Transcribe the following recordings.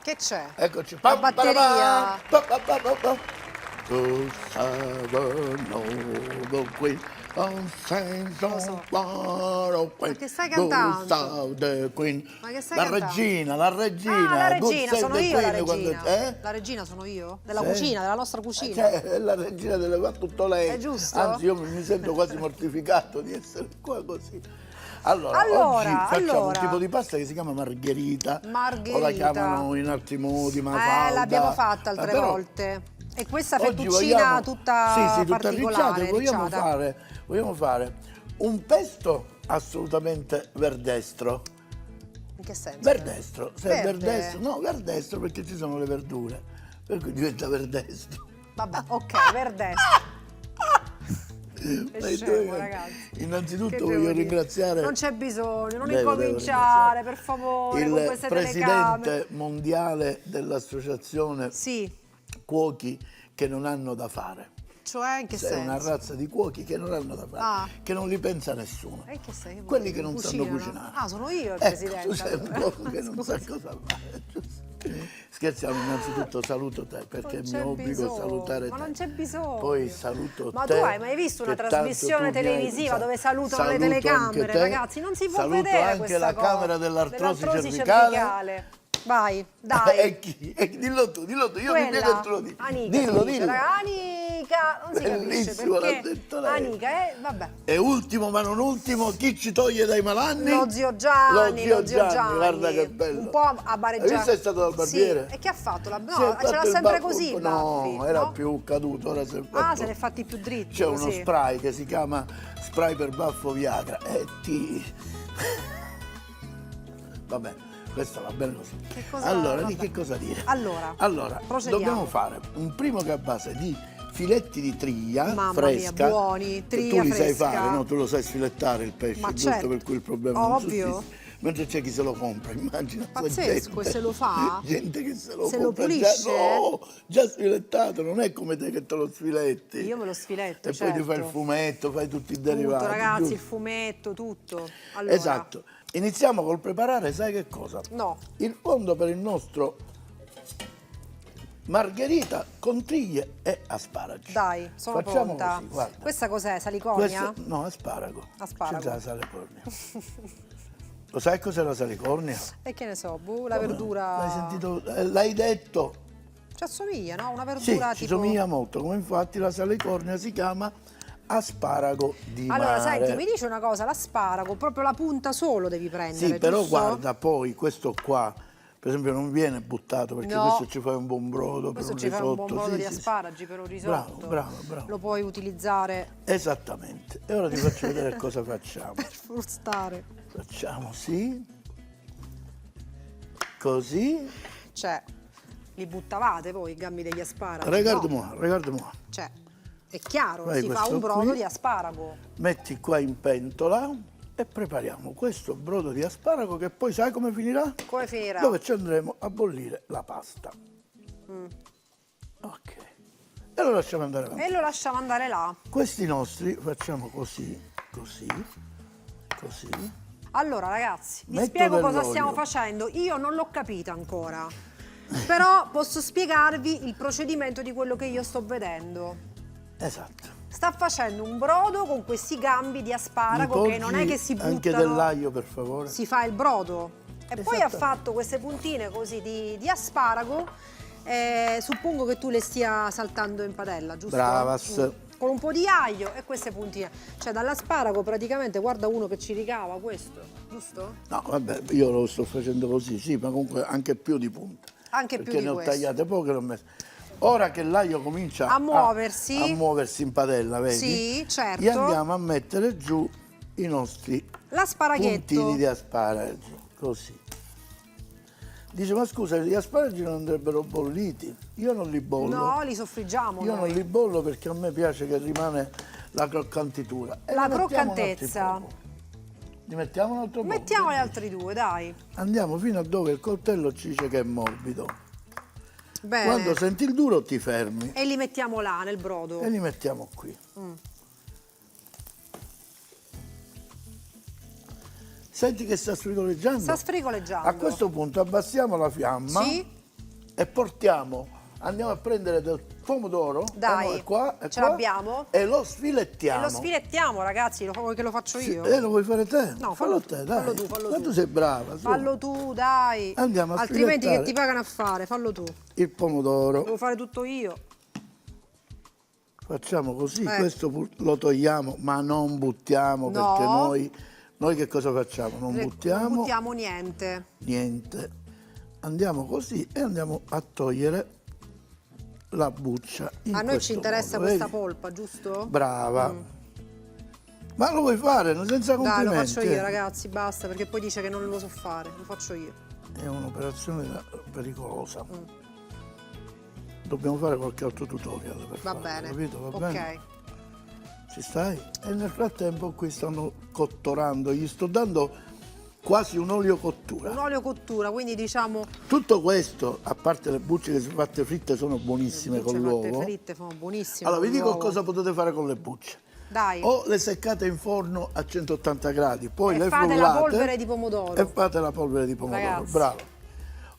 Che c'è? Eccoci. La batteria. To have no queen on Lo so. far away. Ma che stai Go cantando? save the queen. Ma che stai La cantando? regina, la regina. Ah, la Good regina, save sono the io la queen quando- regina. La regina sono io? Della Sì. cucina, della nostra cucina. Cioè, è la regina delle fa tutto lei. È giusto? Anzi, io mi sento quasi mortificato di essere qua così. Allora, Allora, oggi facciamo un allora. tipo di pasta che si chiama margherita. Margherita. O la chiamano in altri modi, mafalda. L'abbiamo fatta altre Però volte. E questa oggi fettuccina vogliamo- tutta sì, tutta particolare, arricciata. Vogliamo fare un pesto assolutamente verdestro. In che senso? Verdestro, se è Verde? verdestro, no, verdestro perché ci sono le verdure, per cui diventa verdestro. Vabbè, ok, verdestro. È Dai, scemo, dai, ragazzi. Innanzitutto Che voglio devo dire? ringraziare. Non c'è bisogno, non Devo incominciare, per favore, con il queste telecamere. presidente mondiale dell'associazione Sì, Cuochi che non hanno da fare. cioè in che È una senso? razza di cuochi che non hanno da fare, Ah. che non li pensa nessuno. E in che senso? Quelli che non sanno Cucinano? cucinare. Ah, sono io il Ecco, presidente. tu sei un allora. cuoco che non sa cosa fare, giusto? Scherziamo, innanzitutto saluto te perché Non è c'è mio obbligo bisogno, salutare ma te. non c'è bisogno. Poi saluto Ma te. tu hai mai visto una che tanto trasmissione tu mi hai- televisiva dove salutano le saluto anche telecamere, te. ragazzi? Non si può saluto vedere anche questa la cosa. camera dell'artrosi cervicale. Vai, dai. E chi? Dillo tu, io mi piego e te lo dico. Anica, Dillo, si dice, dillo. raga, Anica, non si capisce Bellissimo, l'ha perché. detto lei. Anica, vabbè. E ultimo ma non ultimo, chi ci toglie dai malanni? Lo zio Gianni, Lo zio Gianni, guarda che bello. Un po' a bareggiare. Hai visto è stato dal barbiere? Sì. E che ha fatto? No, Si è fatto ce l'ha il sempre baffo così un i po'. baffi, No, era no? più caduto, ora si è fatto. Ah, se ne è fatti più dritti. C'è uno così. spray che si chiama spray per baffo Viagra e ti... Vabbè, questa va bene così. Che cosa- Allora, vabbè. di che cosa dire? Allora, procediamo. dobbiamo fare un primo che è a base di filetti di triglia Mamma fresca. mia, buoni, triglia tu li sai fresca. fare, no? Tu lo sai sfilettare il pesce, Ma giusto? certo. Per cui il problema non Ovvio. sussiste. Mentre c'è chi se lo compra, immagina. sta Pazzesco, e se lo fa? Gente che se lo Se lo compra pulisce? già sfilettato, non è come te che te lo sfiletti. Io me lo sfiletto, E certo. poi ti fai il fumetto, fai tutti i Tutto, derivati. ragazzi, giusto? il fumetto, tutto. Allora, Esatto. Iniziamo col preparare, sai che cosa? No. Il fondo per il nostro margherita con triglie e asparagi. Dai, sono Facciamo pronta. così, guarda. Questa cos'è? Salicornia? Questo- no, asparago. Asparago. C'è già la salicornia. Lo sai cos'è la salicornia? E che ne so, la verdura. L'hai sentito? L'hai detto? Ci assomiglia, no? Una Sì, verdura ci tipo. somiglia molto, come infatti la salicornia si chiama asparago di Allora, mare. senti, mi dici una cosa, l'asparago, proprio la punta solo devi prendere, Sì, però giusto? guarda, poi questo qua, per esempio, non viene buttato perché No. questo ci fai un buon brodo Questo per ci un fai risotto. un buon brodo sì, di sì, sì. asparagi per un risotto. Bravo. Lo puoi utilizzare Esattamente. E ora ti faccio vedere cosa facciamo. per frustare. Facciamo sì, così. Cioè, li buttavate voi i gambi degli asparagi? Regarde-moi, No. regarde-moi. Cioè, è chiaro, Vai, si fa questo un brodo qui. di asparago. Metti qua in pentola e prepariamo questo brodo di asparago che poi sai come finirà? Come finirà? Dove ci andremo a bollire la pasta. Mm. Ok. E lo lasciamo andare avanti. E lo lasciamo andare là. Questi nostri facciamo così, così. Allora, ragazzi, vi Metto spiego cosa dell'olio. stiamo facendo. Io non l'ho capito ancora. Però posso spiegarvi il procedimento di quello che io sto vedendo. Esatto. Sta facendo un brodo con questi gambi di Mi asparago che non è porgi che si buttano. anche dell'aglio, per favore. Si fa il brodo. E poi ha Esattamente. fatto queste puntine così di asparago. Suppongo che tu le stia saltando in padella, giusto? Bravas. Con un po' di aglio e queste puntine. Cioè dall'asparago praticamente, guarda uno che ci ricava questo, giusto? No, vabbè, io lo sto facendo così, sì, ma comunque anche più di punta. Anche più perché di ne ho questo. tagliate poche e l'ho messe. Ora che l'aglio comincia A muoversi. a muoversi in padella, vedi? Sì, certo. Gli andiamo a mettere giù i nostri L'asparaghetto. puntini di asparagi, così. Dice, ma scusa, gli asparagi non andrebbero bolliti? Io non li bollo. No, li soffriggiamo Io non noi. li bollo perché a me piace che rimane la croccantitura. E La ne mettiamo un altro croccantezza. poco. Li mettiamo un altro po'? Mettiamo gli altri due, dai. Andiamo fino a dove il coltello ci dice che è morbido. Bene. Quando senti il duro ti fermi E li mettiamo là, nel brodo. e li mettiamo qui. Senti che sta sfrigoleggiando? Sta sfrigoleggiando. A questo punto abbassiamo la fiamma Sì. e andiamo a prendere del pomodoro. Dai, è qua, ce l'abbiamo? E lo sfilettiamo. E lo sfilettiamo, ragazzi, vuoi che lo faccio io? Lo vuoi fare te? No, fallo te, dai. fallo tu, fallo Ma tu. tu sei brava. su. Fallo tu, dai. Andiamo a Altrimenti che sfilettare ti pagano a fare? Fallo tu. il pomodoro. Devo fare tutto io. Facciamo così, questo lo togliamo, ma non buttiamo, No. perché noi che cosa facciamo? Non Non buttiamo buttiamo niente. niente. Andiamo così e andiamo a togliere la buccia. A noi ci interessa modo, questa vedi? polpa, giusto? Brava. Ma lo vuoi fare? Senza Dai, complimenti. lo faccio io, ragazzi, basta, perché poi dice che non lo so fare. Lo faccio io. È un'operazione pericolosa. Dobbiamo fare qualche altro tutorial per Va farlo, bene. capito? Va Ok. bene? Ci stai? E nel frattempo qui stanno cottorando, gli sto dando quasi un olio cottura. Un olio cottura, quindi diciamo Tutto questo, a parte le bucce che sono fatte fritte, sono buonissime con bucce fatte l'uovo. fritte, sono buonissime. Allora, vi con dico l'uovo. cosa potete fare con le bucce. Dai. O le seccate in forno a 180 gradi, poi E le fate la frullate polvere di pomodoro. e fate la polvere di pomodoro. Ragazzi. Bravo.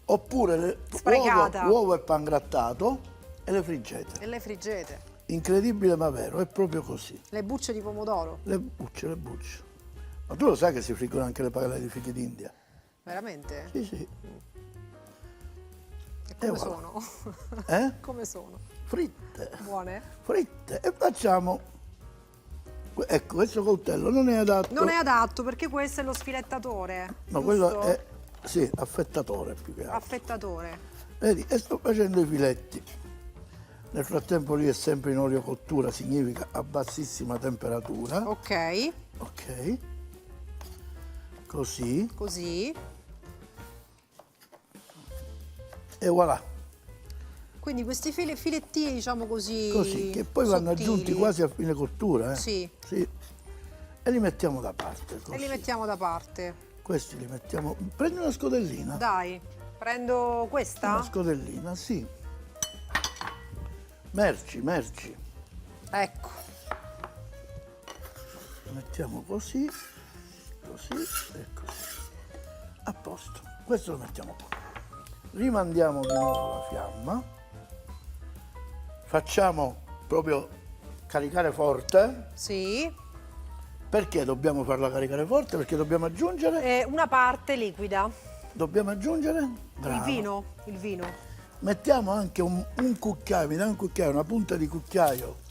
Oppure Sprecata. uovo e pangrattato e le friggete. E le friggete. Incredibile ma vero, è proprio così. Le bucce di pomodoro. Le bucce, le bucce. Ma tu lo sai che si friggono anche le pagelle di fichi d'India? Veramente? Sì, sì. E come voilà. sono? Eh? Come sono? Fritte. Buone? Fritte. E facciamo... Ecco, questo coltello non è adatto... Non è adatto perché questo è lo sfilettatore. No, giusto? quello è... Sì, affettatore più che altro. Affettatore. Vedi, e sto facendo i filetti. Nel frattempo lì è sempre in olio cottura, significa a bassissima temperatura. Ok, Ok. Così. così. E voilà. Quindi questi filettini, diciamo così. Così, che poi vanno sottili. aggiunti quasi a fine cottura. Sì. Sì. E li mettiamo da parte. E Così. li mettiamo da parte. Questi li mettiamo... Prendi una scodellina. Dai, prendo Una questa? scodellina, sì. Merci, merci. Ecco. Mettiamo così, così e così. A posto. Questo lo mettiamo qua. Rimandiamo di nuovo la fiamma. Facciamo proprio caricare forte. Sì. Perché dobbiamo farla caricare forte? Perché dobbiamo aggiungere... Una parte liquida. Dobbiamo aggiungere... Brava. Il vino. Mettiamo anche un cucchiaio, mi dai un cucchiaio, una punta di cucchiaio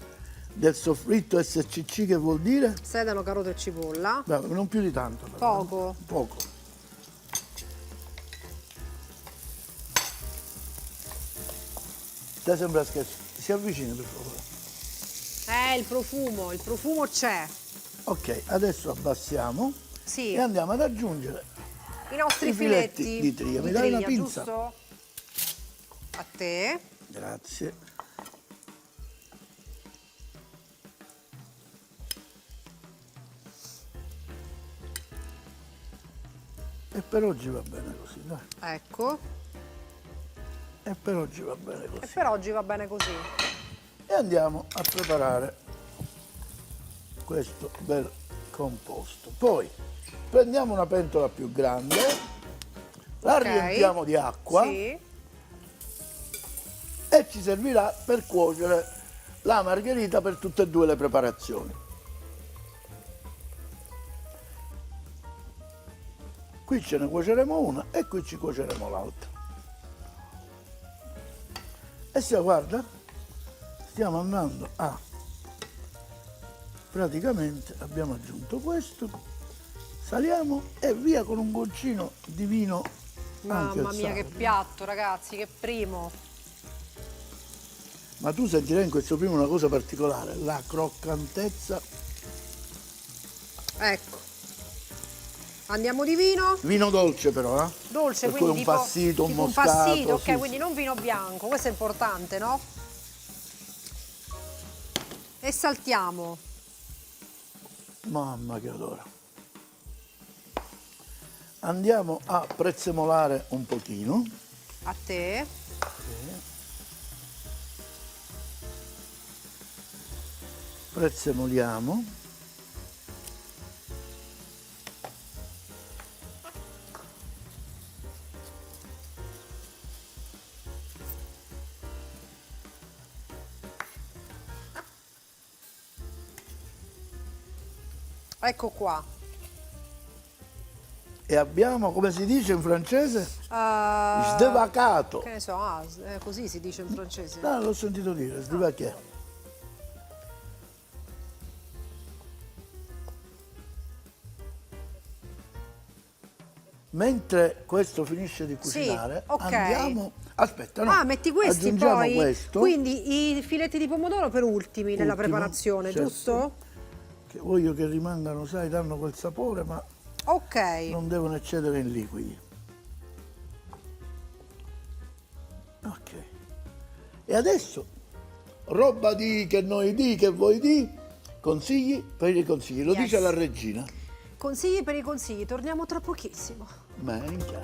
del soffritto SCC, che vuol dire? Sedano, carote e cipolla. Bravo, non più di tanto. Però. Poco. Poco. Te sembra scherzo. Si avvicini per favore. Il profumo c'è. Ok, adesso abbassiamo Sì. e andiamo ad aggiungere I nostri i filetti di tria. Mi dai una pinza? giusto? A te. Grazie. E per oggi va bene così, dai. Ecco. E per oggi va bene E così. per oggi va bene così. E andiamo a preparare questo bel composto. Poi prendiamo una pentola più grande, la Ok. riempiamo di acqua Sì. e ci servirà per cuocere la margherita per tutte e due le preparazioni. Qui ce ne cuoceremo una e qui ci cuoceremo l'altra. E se guarda, stiamo andando a... Praticamente abbiamo aggiunto questo, saliamo e via con un goccino di vino. anche Mamma al mia, che sale. piatto, ragazzi, che primo. Ma tu sentirai in questo primo una cosa particolare, la croccantezza. Ecco. Andiamo di vino. Vino dolce però, eh? Dolce, Per cui quindi un tipo, passito, un tipo moscato. un passito, ok, sì, quindi non vino bianco, questo è importante, no? E saltiamo. sì. Mamma che odore. Andiamo a prezzemolare un pochino. A te. Prezzemoliamo. Ecco qua. E abbiamo, come si dice in francese? Che Sdevacato. ne so, così si dice in francese. No, l'ho sentito dire, sdevaché. Mentre questo finisce di cucinare, ok. andiamo... Aspetta, no. Ah, metti questi aggiungiamo poi? questo. Quindi i filetti di pomodoro per ultimi nella Ultimo, preparazione, certo. giusto? Che voglio che rimangano, sai, danno quel sapore, ma Ok. non devono eccedere in liquidi. Ok. E adesso, roba di che noi di, che voi di, consigli per i consigli. Lo Yes. dice la regina. Consigli per i consigli, torniamo tra pochissimo. Minchia.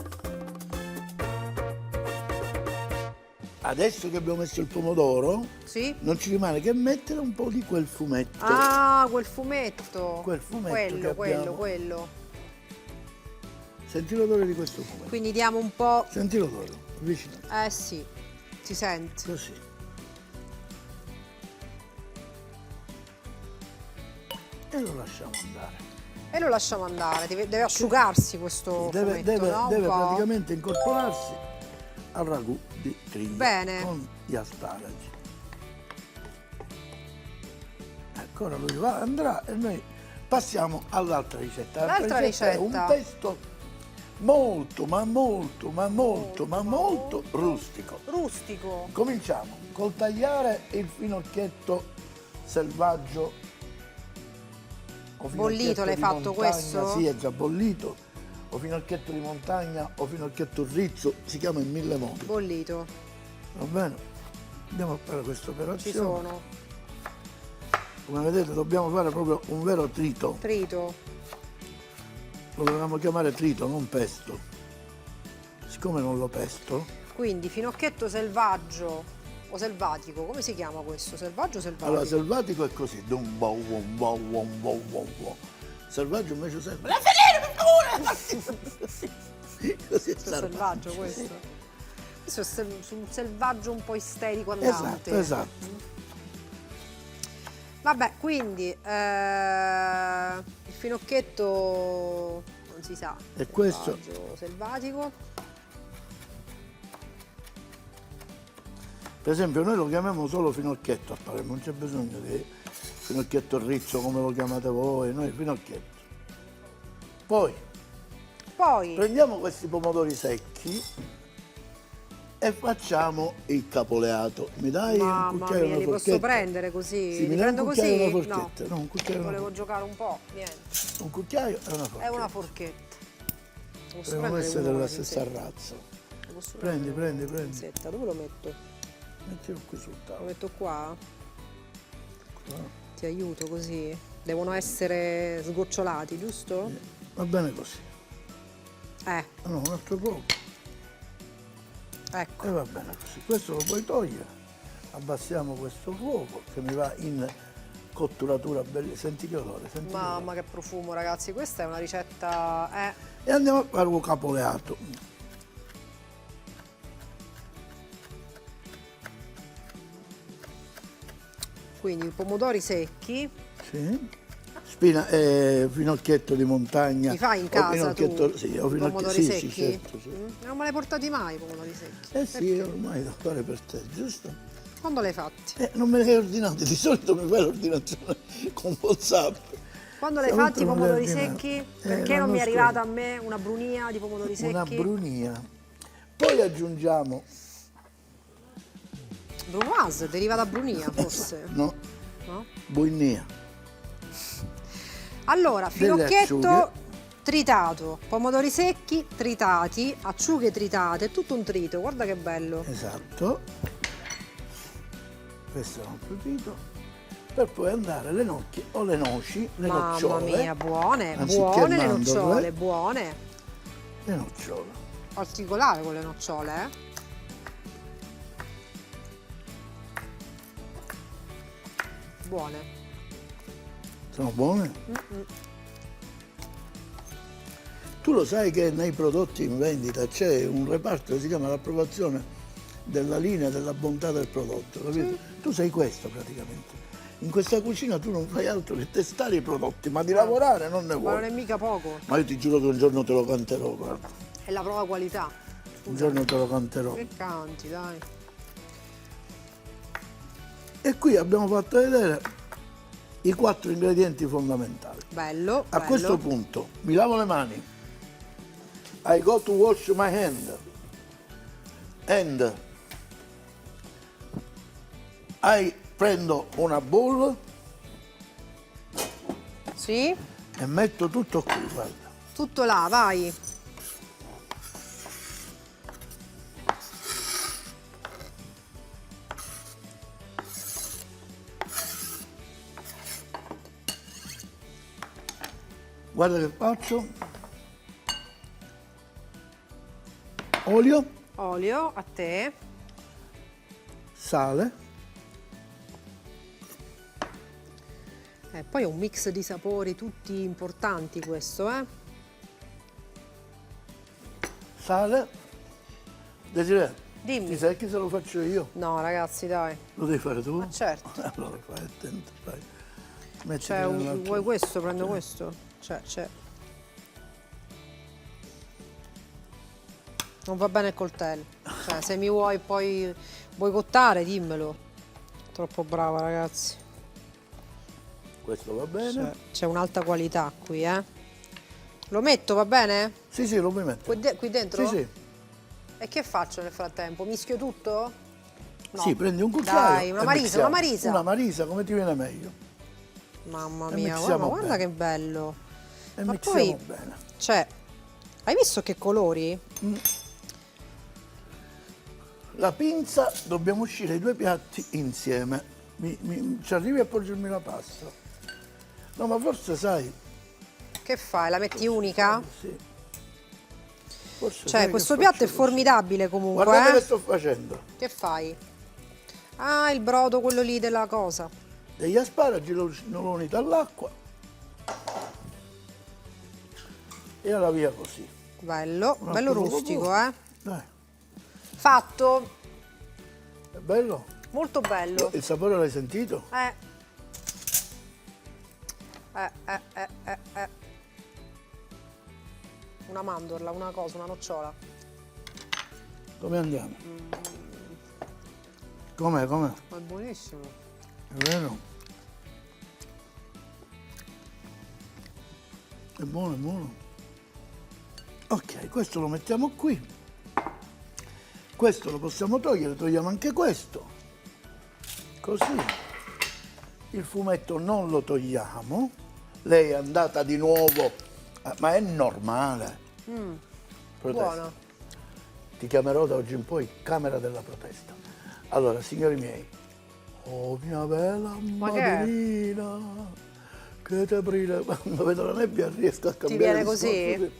Adesso che abbiamo messo il pomodoro, Sì? non ci rimane che mettere un po' di quel fumetto. Ah, quel fumetto. Quel fumetto Quello, che abbiamo. quello. Senti l'odore di questo fumetto. Quindi diamo un po'... Senti l'odore, vicino. Eh sì, si sente. Così. E lo lasciamo andare. E lo lasciamo andare, deve asciugarsi questo Deve, fumetto, no? Un deve po'. praticamente incorporarsi al ragù di triglia Bene. con gli asparagi. Ecco, ora lui va, andrà e noi passiamo all'altra ricetta. L'altra È ricetta. un pesto molto, ma molto rustico. Rustico. Cominciamo col tagliare il finocchietto selvaggio. O Bollito finocchietto l'hai di fatto montagna, questo? Sì, è già bollito. O finocchietto di montagna o finocchietto rizzo, si chiama in 1000 modi. Bollito. Va bene? Andiamo a fare questa Ci operazione. sono. Come vedete dobbiamo fare proprio un vero trito. Trito. Lo dobbiamo chiamare trito, non pesto. Siccome non lo pesto, Quindi finocchietto selvaggio o selvatico, come si chiama questo? Selvaggio o selvatico? allora selvatico è così. Dum, bow, wom, bow, wom, bow, wom, wom. Selvaggio invece sempre. La Così è Questo è selvaggio questo. Questo è un selvaggio un po' isterico andante. Esatto. Vabbè, quindi il finocchietto non si sa. E questo? Selvatico. Per esempio noi lo chiamiamo solo finocchietto a Palermo, non c'è bisogno di finocchietto rizzo come lo chiamate voi, noi finocchietto. Poi Poi prendiamo questi pomodori secchi e facciamo il capoleato. Mi dai un mamma cucchiaio e mia, una li posso forchetta? prendere così? Sì, Li mi dai un prendo cucchiaio e così? una forchetta? No, un cucchiaio e una Volevo forchetta. giocare un po', niente. Un cucchiaio e una forchetta. È una forchetta. Posso Devono prendere essere uno della una stessa pinzetta? razza. Posso Prendi, prendere prendi, una prendi. pinzetta? Dove lo metto? Mettilo qui sul Lo tavolo. metto qua? Qua. Ti aiuto così. Devono essere sgocciolati, giusto? Va bene così. Eh, Ah, no, un altro po'. ecco. E va bene così. Questo lo puoi togliere. Abbassiamo questo fuoco che mi va in cotturatura bella. Senti che odore, senti che Mamma che profumo, ragazzi. Questa è una ricetta... E andiamo a fare un capoleato. Quindi pomodori secchi. Sì. Finocchietto di montagna. Li fai in o casa tu? finocchietto- Sì, o finocchietto, Pomodori sì, secchi? sì, certo, sì. Non me l'hai portati mai i pomodori secchi? Eh sì, ormai devo fare per te, giusto? Quando l'hai fatti? Non me li hai ordinati, di solito mi fai l'ordinazione con WhatsApp. Quando l'hai Stavolta fatti i non li hai pomodori ordinati. secchi? Perché non l'anno mi è scorso. arrivata a me una brunia di pomodori secchi? Una brunia. Poi aggiungiamo, Brunoise, deriva da brunia forse? no, No? buinia. Allora, Delle finocchietto acciughe. tritato, pomodori secchi tritati, acciughe tritate, è tutto un trito, guarda che bello. Esatto. Questo è un altro trito. Per poi andare le nocche o le noci, le Mamma nocciole. mia, buone, anziché buone le mandorle, nocciole, buone. Le nocciole. Particolare con le nocciole, eh? Buone. Sono buone? Tu lo sai che nei prodotti in vendita c'è un reparto che si chiama l'approvazione della linea della bontà del prodotto, capito? Tu sei questo praticamente. In questa cucina tu non fai altro che testare i prodotti, ma di lavorare non ne Ma non è vuoi. mica poco. Ma io ti giuro che un giorno te lo canterò, guarda. È la prova qualità. Un giorno te lo canterò. Che canti, dai. E qui abbiamo fatto vedere i 4 ingredienti fondamentali. Bello, A bello. questo punto mi lavo le mani. I go to wash my hand. And prendo una bowl Sì? e metto tutto qui, guarda. Tutto là, vai. Guarda che faccio. Olio, Olio, a te. sale, Poi è un mix di sapori tutti importanti questo, eh? sale. Desiree, Dimmi. ti sai che se lo faccio io? No, ragazzi, dai. Lo devi fare tu? Ma certo. Allora fai attento, fai. Mettiti Cioè, nell'altro- vuoi questo? Prendo questo? Cioè. Non va bene il coltello. Cioè, se mi vuoi poi boicottare, dimmelo. Troppo brava, ragazzi. Questo va bene? Cioè, c'è un'alta qualità qui, eh? Lo metto, va bene? Sì, sì, lo puoi mettere. Qui dentro? Sì, sì. E che faccio nel frattempo? Mischio tutto? No. Sì, prendi un cucchiaio. Dai, una e marisa, mixiamo. una marisa. Una marisa, come ti viene meglio. Mamma E mia, mixiamo guarda bene. che bello. E Ma mixiamo poi, bene. cioè, hai visto che colori? La pinza, dobbiamo uscire i 2 piatti insieme. Ci arrivi a porgermi la pasta? No, ma forse sai. Che fai? La metti unica? Sì. Forse Cioè, sai questo che piatto è faccio così. formidabile comunque, Guardate che eh? sto facendo. Che fai? Ah, il brodo, quello lì della cosa. Degli asparagi lo unito all'acqua. E alla via così. Bello, Un bello altro rustico, poco. eh? Dai, Fatto. è bello? Molto bello. Il sapore l'hai sentito? Eh. Una mandorla, una cosa, una nocciola. Come andiamo? Com'è? Ma è buonissimo. È vero? È buono, è buono. Ok, questo lo mettiamo qui. Questo lo possiamo togliere, togliamo anche questo. Così. Il fumetto non lo togliamo. Lei è andata di nuovo, ma è normale. Protesta. Buono. Ti chiamerò da oggi in poi Camera della Protesta. Allora, signori miei, oh mia bella Ma che è? Madelina, che te brilla, quando vedo la nebbia riesco a cambiare viene discorso, così?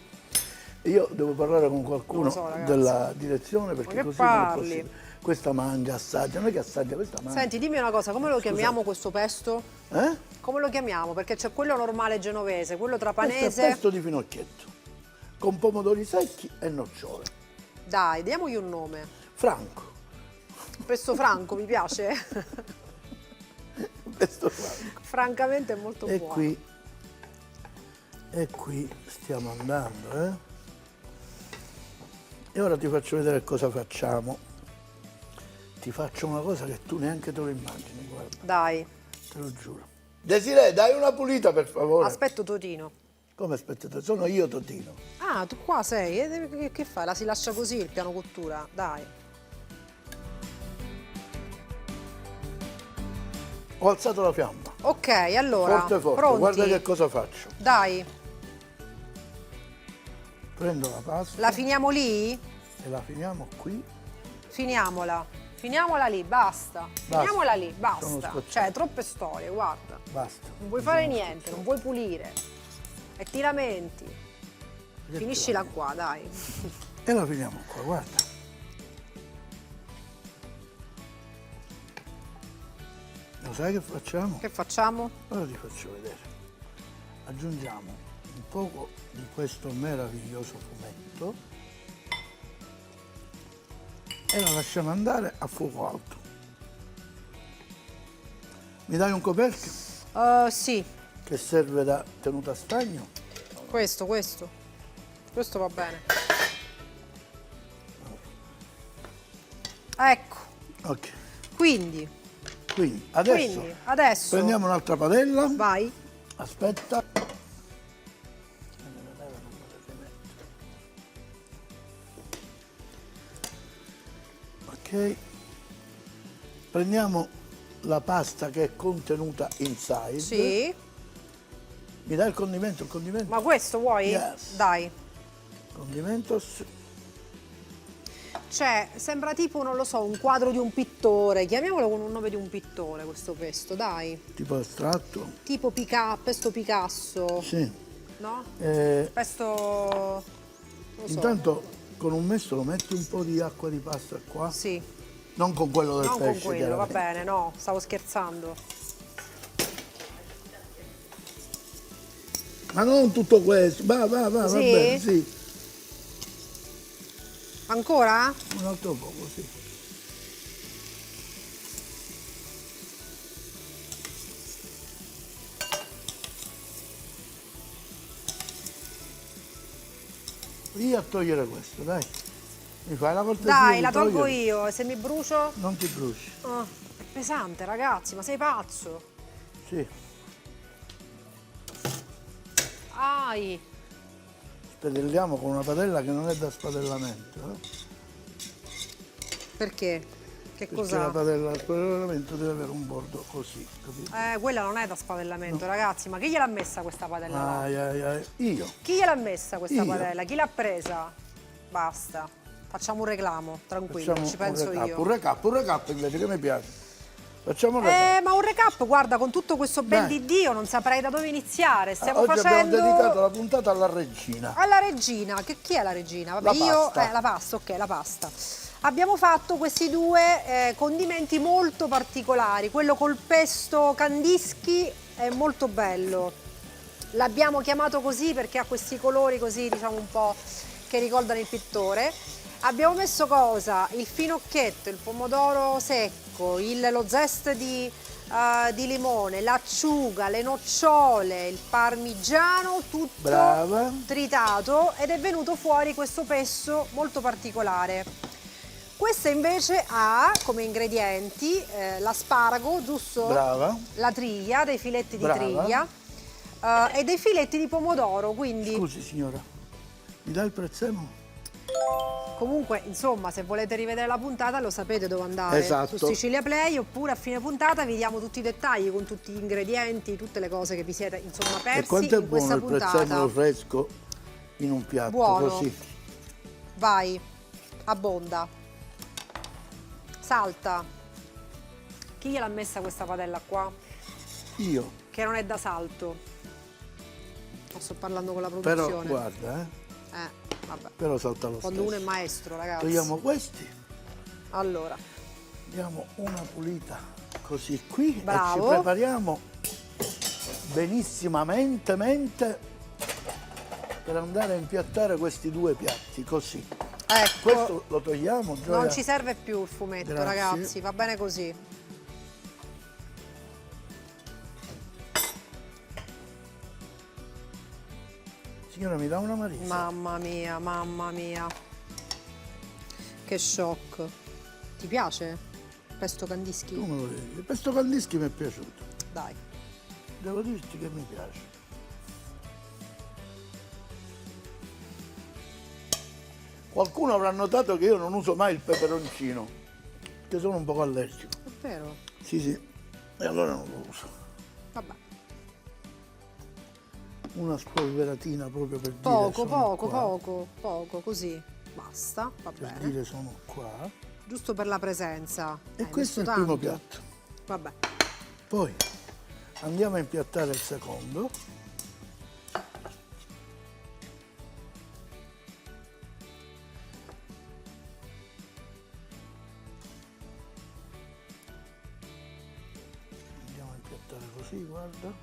sì. Io devo parlare con qualcuno Non lo so, ragazzi. della direzione perché che così non è parli? possibile. Questa mangia, assaggia, non è che assaggia, questa mangia. Senti, dimmi una cosa, come lo chiamiamo questo pesto? Eh? Come lo chiamiamo? Perché c'è quello normale genovese, quello Questo è trapanese. pesto di finocchietto, con pomodori secchi e nocciole. Dai, diamogli un nome. Franco, Pesto franco, mi piace? pesto franco. Francamente è molto E buono. qui stiamo andando, eh? E ora ti faccio vedere cosa facciamo. Ti faccio una cosa che tu neanche te lo immagini, guarda, Dai, te lo giuro. Desiree, dai una pulita per favore. aspetto Totino. Come aspettate? Sono io Totino. Ah, tu qua sei? Che fai? La si lascia così il piano cottura? Dai. Ho alzato la fiamma. Ok, allora, Forte forte, pronti? guarda che cosa faccio. Dai, Prendo la pasta la finiamo lì? e la finiamo qui. Finiamola. Finiamola lì, basta. Finiamola lì, Sono basta. scocciato. Cioè, troppe storie, guarda. Basta. Non puoi fare niente, non puoi pulire. E ti lamenti. Finiscila qua, dai. E la finiamo qua, guarda. Lo sai che facciamo? Che facciamo? Ora ti faccio vedere. Aggiungiamo un poco di questo meraviglioso fumetto e la lasciamo andare a fuoco alto. Mi dai un coperchio Sì, che serve da tenuta a stagno? questo. Questo va bene. Ecco, Ok. quindi Adesso prendiamo un'altra padella. vai. Aspetta. Ok. Prendiamo la pasta che è contenuta inside. Sì. Mi dai il condimento? Ma questo vuoi? Yes. Dai. Condimentos. Cioè, sembra tipo, non lo so, un quadro di un pittore. Chiamiamolo con un nome di un pittore, questo pesto, dai. Tipo astratto. Tipo pesto Picasso, Sì. no? Eh, Pesto... non lo so. Intanto con un mestolo metti un po' di acqua di pasta qua. Sì, Non con quello del non pesce. con quello, va chiaramente. bene, no, stavo scherzando. Ma non tutto questo. Va Sì? bene, sì. Ancora? Un altro poco, sì. Via a togliere questo, dai. Mi fai la cortesia Dai, di la tolgo togliere? io, e se mi brucio? Non ti bruci. Ah, è pesante, ragazzi, ma sei pazzo? Sì. Ai, Spadelliamo con una padella che non è da spadellamento. perché? Che Perché cos'ha? la padella da spadellamento deve avere un bordo così, capito? Quella non è da spavellamento, ragazzi, ma chi gliel'ha messa questa padella là? Ai. Io. Chi gliel'ha messa questa Io. padella? Chi l'ha presa? Basta, facciamo un reclamo, tranquillo, Facciamo ci penso un recap. io. Un recap invece che mi piace. Facciamo un recap. Ma un recap, guarda, con tutto questo ben Dai. di Dio non saprei da dove iniziare. Stiamo Oggi facendo abbiamo dedicato la puntata alla regina. alla regina. Chi è la regina? Vabbè, La io pasta. la pasta, ok, la pasta. Abbiamo fatto questi due condimenti molto particolari. Quello col pesto Candischi è molto bello. L'abbiamo chiamato così perché ha questi colori così, diciamo, un po' che ricordano il pittore. Abbiamo messo cosa? Il finocchietto, il pomodoro secco, lo zest di limone, l'acciuga, le nocciole, il parmigiano, tutto Brava. tritato, ed è venuto fuori questo pesto molto particolare. Questa invece ha come ingredienti l'asparago, giusto? Brava. La triglia, dei filetti di Brava. triglia e dei filetti di pomodoro, quindi Scusi signora, mi dai il prezzemolo? comunque, insomma, se volete rivedere la puntata lo sapete dove andare. Esatto. Su Sicilia Play, oppure a fine puntata vi diamo tutti i dettagli con tutti gli ingredienti, tutte le cose che vi siete insomma E persi quanto è in questa buono il prezzemolo puntata. fresco in un piatto Buono. così. Vai, abbonda. Salta. Chi gliel'ha messa questa padella qua? Io, Che non è da salto. Sto parlando con la però produzione. guarda, Vabbè. però salta lo Quando uno è stesso. maestro, ragazzi. Togliamo questi, Allora, diamo una pulita così qui Bravo. e ci prepariamo benissimamente per andare a impiattare questi due piatti, così. ecco. Questo lo togliamo, Gioia? Non ci serve più il fumetto, Grazie. ragazzi, va bene così. Signora, mi dà una marisa? Mamma mia. Che shock. Ti piace? Pesto Candischi? Come lo vedi? Il pesto Candischi mi è piaciuto. Dai. Devo dirti che mi piace. Qualcuno avrà notato che io non uso mai il peperoncino, che sono un po' allergico. È vero? Sì, e allora non lo uso. Vabbè. Una spolveratina proprio per Poco, dire sono qua. poco, così. Basta, va Per bene. dire sono qua. Giusto per la presenza. E Hai questo è il messo primo tanto. piatto. Vabbè. Poi andiamo a impiattare il secondo. Andiamo a impiattare così, guarda.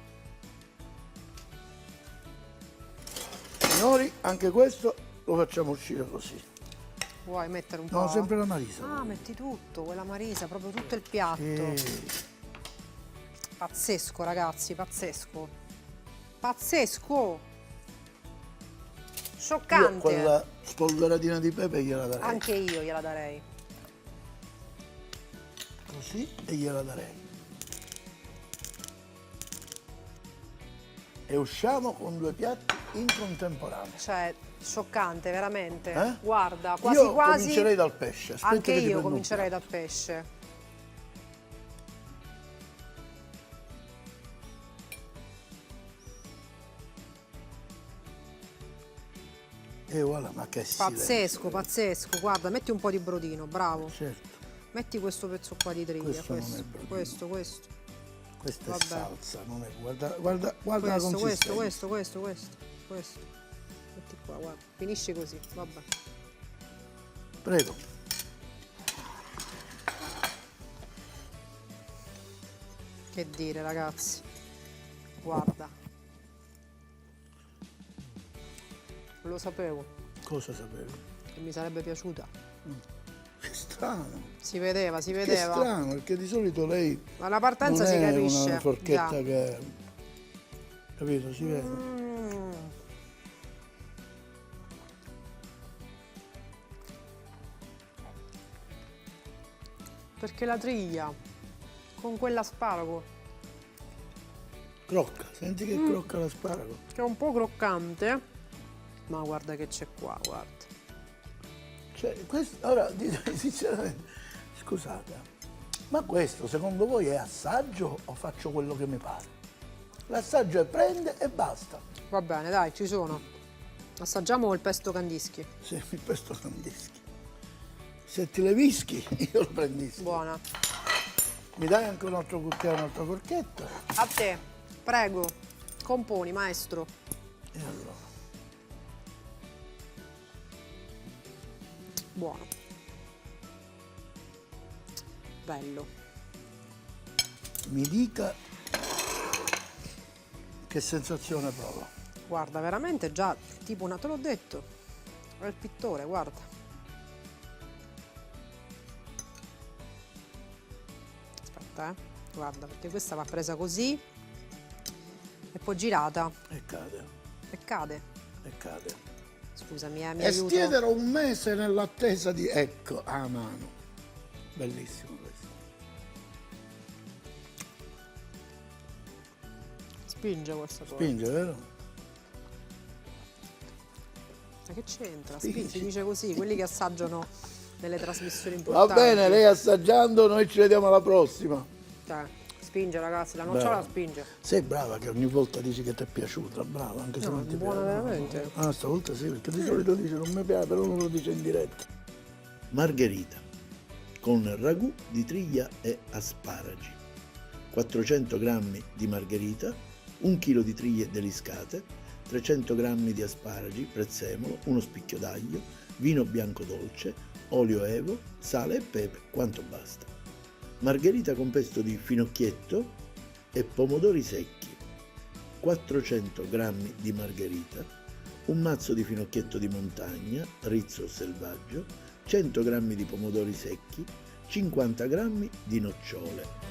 Signori, anche questo lo facciamo uscire così. Vuoi mettere un po'? No, sempre la marisa. Ah, metti tutto, quella marisa, proprio tutto il piatto. Sì. Pazzesco, ragazzi, pazzesco. Pazzesco. Io Scioccante. quella spolveratina di pepe gliela darei. Anche io gliela darei. Così e gliela darei. E usciamo con 2 piatti in contemporanea. Cioè, scioccante, veramente. Eh? Guarda, quasi Io quasi. comincerei dal pesce. Aspetta Anche che ti io prendo un comincerei piatto. dal pesce. E voilà, ma che Pazzesco, silenzio. pazzesco. Guarda, metti un po' di brodino, bravo. Certo, Metti questo pezzo qua di triglia. Questo non è Questo, brodino. questo. questa Vabbè. è salsa, non è. Guarda la Questo, consistenza. questo. Metti qua, guarda. Finisci così, vabbè. Prego. Che dire, ragazzi. Guarda. Lo sapevo Cosa sapevi? che mi sarebbe piaciuta. Che strano. Si vedeva, si Che vedeva. strano, perché di solito lei Ma la partenza non si è capisce. una forchetta Già. che. Capito? Si vede. Mm. Perché la triglia con quell'asparago Crocca, senti che crocca l'asparago. che è un po' croccante, ma guarda che c'è qua, guarda. Cioè, ora, sinceramente, scusate, ma questo secondo voi è assaggio o faccio quello che mi pare? L'assaggio è prende e basta. Va bene, dai, ci sono. Assaggiamo il pesto Candischi. Se mi questo candischi. Se ti le vischi, io lo prendisco. Buona. Mi dai anche un altro cucchiaio, un'altra forchetta? A te, prego. Componi, maestro. E allora. Buono. Bello. Mi dica che sensazione provo. Guarda, veramente già tipo una, te l'ho detto. È il pittore, guarda. Aspetta, guarda, perché questa va presa così e poi girata E cade, e cade. e cade. Scusami, mi E aiuto. stiedero un mese nell'attesa di. Ecco, a mano. Bellissimo questo. Spinge questa cosa. Spinge, vero? Ma che c'entra? Spingi. Si dice così, quelli che assaggiano nelle trasmissioni Va importanti. bene, lei assaggiando, noi ci vediamo alla prossima. Cioè, spinge ragazzi, la nocciola Brava. spinge. Sei brava che ogni volta dici che ti è piaciuta, brava, anche se No, non ti buona piace. veramente. Ah, stavolta sì, perché di solito dice non mi piace, però non lo dice in diretta. Margherita, con ragù di triglia e asparagi. 400 g di margherita, 1 kg di triglie deliscate, 300 g di asparagi, prezzemolo, uno spicchio d'aglio, vino bianco dolce, olio evo, sale e pepe, quanto basta. Margherita con pesto di finocchietto e pomodori secchi, 400 g di margherita, un mazzo di finocchietto di montagna, rizzo o selvaggio, 100 g di pomodori secchi, 50 g di nocciole.